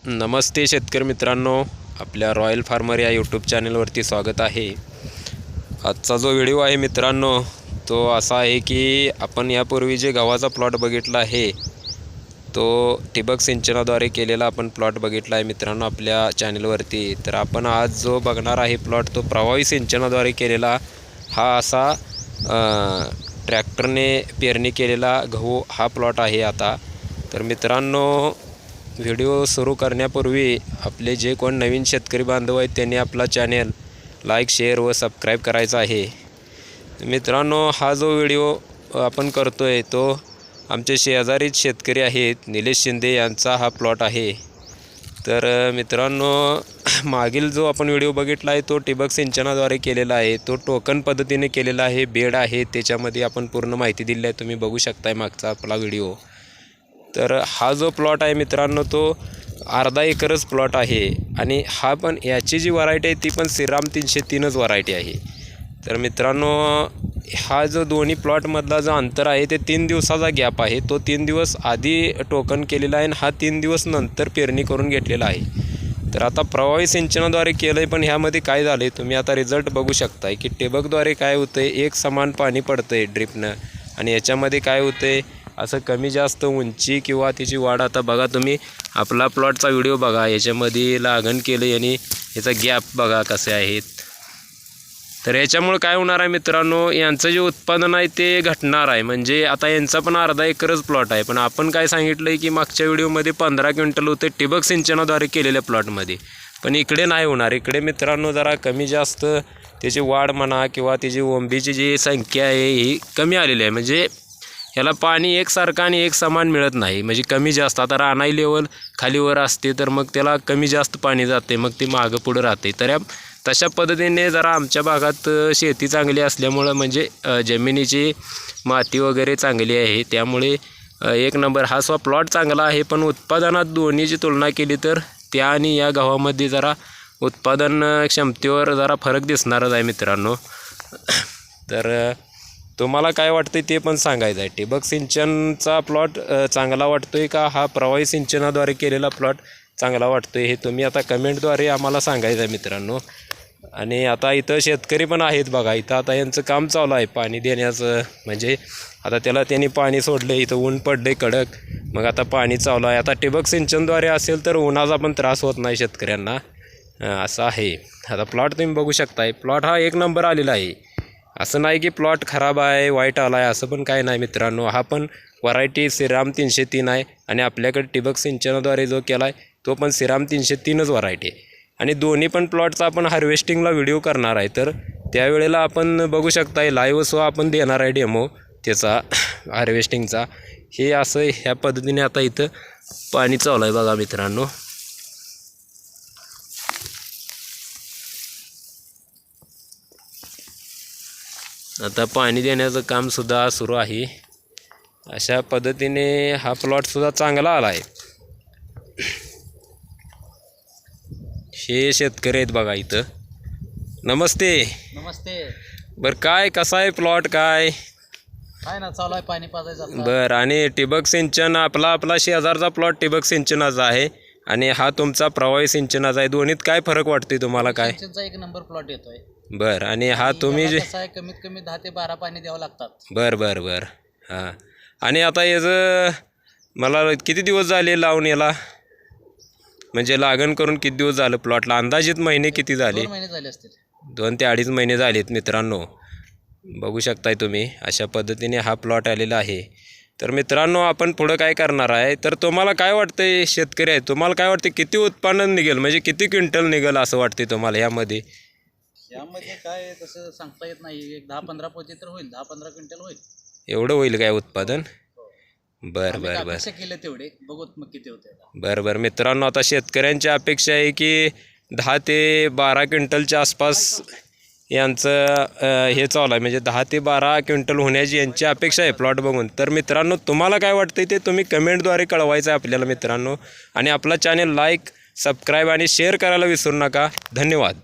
नमस्ते शेतकरी मित्रांनो, आपल्या रॉयल फार्मर या यूट्यूब चॅनलवरती स्वागत आहे। आजचा जो व्हिडिओ आहे मित्रांनो तो असा आहे की आपण यापूर्वी जे गव्हाचा प्लॉट बघितला आहे तो ठिबक सिंचनाद्वारे केलेला आपण प्लॉट बघितला आहे मित्रांनो आपल्या चॅनलवरती। तर आपण आज जो बघणार आहे प्लॉट तो प्रवाही सिंचनाद्वारे केलेला हा असा ट्रॅक्टरने पेरणी केलेला गहू हा प्लॉट आहे आता। तर मित्रांनो व्हिडिओ सुरू करण्यापूर्वी आपले जे कोण नवीन शेतकरी बांधव आहेत त्यांनी आपला चॅनल लाईक शेअर व सबस्क्राईब करायचा आहे। मित्रांनो हा जो व्हिडिओ आपण करतोय तो आमचे शेजारीच शेतकरी आहेत निलेश शिंदे यांचा हा प्लॉट आहे। तर मित्रांनो मागील जो आपण व्हिडिओ बघितला आहे तो ठिबक सिंचनाद्वारे केलेला आहे, तो टोकन पद्धतीने केलेला आहे, बेड आहे, त्याच्यामध्ये आपण पूर्ण माहिती दिली आहे, तुम्ही बघू शकताय मागचा आपला व्हिडिओ। तर हा जो प्लॉट आहे मित्रांनो तो अर्धा एकरच प्लॉट आहे आणि हा पण याची जी व्हरायटी आहे ती पण श्रीराम 303च व्हरायटी आहे। तर मित्रांनो हा जो दोन्ही प्लॉटमधला जो अंतर आहे ते 3 दिवसाचा गॅप आहे, तो 3 दिवस आधी टोकन केलेला आहे आणि हा 3 दिवस नंतर पेरणी करून घेतलेला आहे। तर आता प्रवाही सिंचनाद्वारे केलं आहे पण ह्यामध्ये काय झालं आहे तुम्ही आता रिझल्ट बघू शकताय की ठिबकद्वारे काय होतं आहे, एक समान पाणी पडतं आहे ड्रिपनं आणि याच्यामध्ये काय होतं आहे असं कमी जास्त उंची किंवा त्याची वाढ। आता बघा तुम्ही आपला प्लॉटचा व्हिडिओ बघा, याच्यामध्ये लागण केलं आणि याचा गॅप बघा कसे आहेत। तर याच्यामुळे काय होणार आहे मित्रांनो यांचं जे उत्पादन आहे ते घटणार आहे। म्हणजे आता यांचा पण अर्धा एकरच प्लॉट आहे पण आपण काय सांगितलं आहे की मागच्या व्हिडिओमध्ये 15 क्विंटल होते ठिबक सिंचनाद्वारे केलेल्या प्लॉटमध्ये, पण इकडे नाही होणार। इकडे मित्रांनो जरा कमी जास्त त्याची वाढ म्हणा किंवा त्याची ओंबीची जी संख्या आहे ही कमी आलेली आहे। म्हणजे ह्याला पाणी एकसारखं आणि एक समान मिळत नाही, म्हणजे कमी जास्त। आता रानाई लेवल खालीवर असते तर मग त्याला कमी जास्त पाणी जाते, मग ते मागं पुढं राहते। तर तशा पद्धतीने जरा आमच्या भागात शेती चांगली असल्यामुळं म्हणजे जमिनीची माती वगैरे चांगली आहे त्यामुळे एक नंबर हा प्लॉट चांगला आहे। पण उत्पादनात दोन्हीची तुलना केली तर त्या आणि या गव्हामध्ये जरा उत्पादन क्षमतेवर जरा फरक दिसणारच आहे मित्रांनो। तर तुम्हाला काय वाटतं ते पण सांगायचं आहे, ठिबक सिंचनचा प्लॉट चांगला वाटतो आहे का हा प्रवाही सिंचनाद्वारे केलेला प्लॉट चांगला वाटतो आहे हे तुम्ही आता कमेंटद्वारे आम्हाला सांगायचं आहे मित्रांनो। आणि आता इथं शेतकरी पण आहेत बघा, इथं आता यांचं काम चालू आहे पाणी देण्याचं। म्हणजे आता त्याला त्यांनी पाणी सोडलं, इथं ऊन पडलं कडक, मग आता पाणी चालू आहे। आता ठिबक सिंचनद्वारे असेल तर उन्हाचा पण त्रास होत नाही शेतकऱ्यांना, असं आहे। आता प्लॉट तुम्ही बघू शकताय, प्लॉट हा एक नंबर आलेला आहे, असं नाही की प्लॉट खराब आहे वाईट आला आहे असं पण काय नाही मित्रांनो। हा पण व्हरायटी श्रीराम 303 आहे आणि आपल्याकडे ठिबक सिंचनाद्वारे जो केला आहे तो पण श्रीराम 303च व्हरायटी आहे। आणि दोन्ही पण प्लॉटचा आपण हार्वेस्टिंगला व्हिडिओ करणार आहे, तर त्यावेळेला आपण बघू शकताय लाईव्ह सो आपण देणार आहे डेमो त्याचा हार्वेस्टिंगचा। हे असं ह्या पद्धतीने आता इथं पाणी चालू आहे बघा मित्रांनो। आता पाणी देण्याचं कामसुद्धा सुरू आहे। अशा पद्धतीने हा प्लॉटसुद्धा चांगला आला आहे। हे शेतकरी आहेत बघा इथं। नमस्ते नमस्ते। बरं काय कसा आहे प्लॉट काय ना चालू आहे पाणी पाजायचं बरं। आणि ठिबक सिंचन आपला शेजारचा प्लॉट ठिबक सिंचनाचा आहे आणि हा तुमचा प्रवाही सिंचनाचा आहे, दोन्हीत काय फरक वाटतोय तुम्हाला काय? सिंचनचा एक नंबर प्लॉट येतोय। बरं आणि हा तुम्ही जे कसं आहे कमीत कमी 10 ते 12 पाणी द्यावं लागतात। बरं हां। आणि आता याचं मला किती दिवस झाले लावून याला, म्हणजे लागण करून किती दिवस झालं प्लॉटला, अंदाजित महिने किती झाले? 2 महिने झाले असतील, 2 ते 2.5 महिने झालेत मित्रांनो। बघू शकताय तुम्ही अशा पद्धतीने हा प्लॉट आलेला आहे। तर मित्रांनो आपण पुढं काय करणार आहे, तर तुम्हाला काय वाटतंय शेतकरी आहे तुम्हाला काय वाटते किती उत्पन्न निघेल, म्हणजे किती क्विंटल निघेल असं वाटते तुम्हाला यामध्ये? यामध्ये काय तसं सांगता येत नाही, एक 10-15 पोते तर होईल, 10-15 क्विंटल होईल। एवढं होईल काय उत्पादन? बरं अपेक्षा केले तेवढे, बघूत मग किती होते। बरं मित्रांनो आता शेतकऱ्यांची अपेक्षा आहे की 10 ते 12 क्विंटलच्या आसपास यांचं हे चालू आहे, म्हणजे 10 ते 12 क्विंटल होण्याची यांची अपेक्षा आहे प्लॉट बघून। तर मित्रांनो तुम्हाला काय वाटतं ते तुम्ही कमेंटद्वारे कळवायचं आहे आपल्याला मित्रांनो। आणि आपला चॅनल लाईक सबस्क्राईब आणि शेअर करायला विसरू नका। धन्यवाद।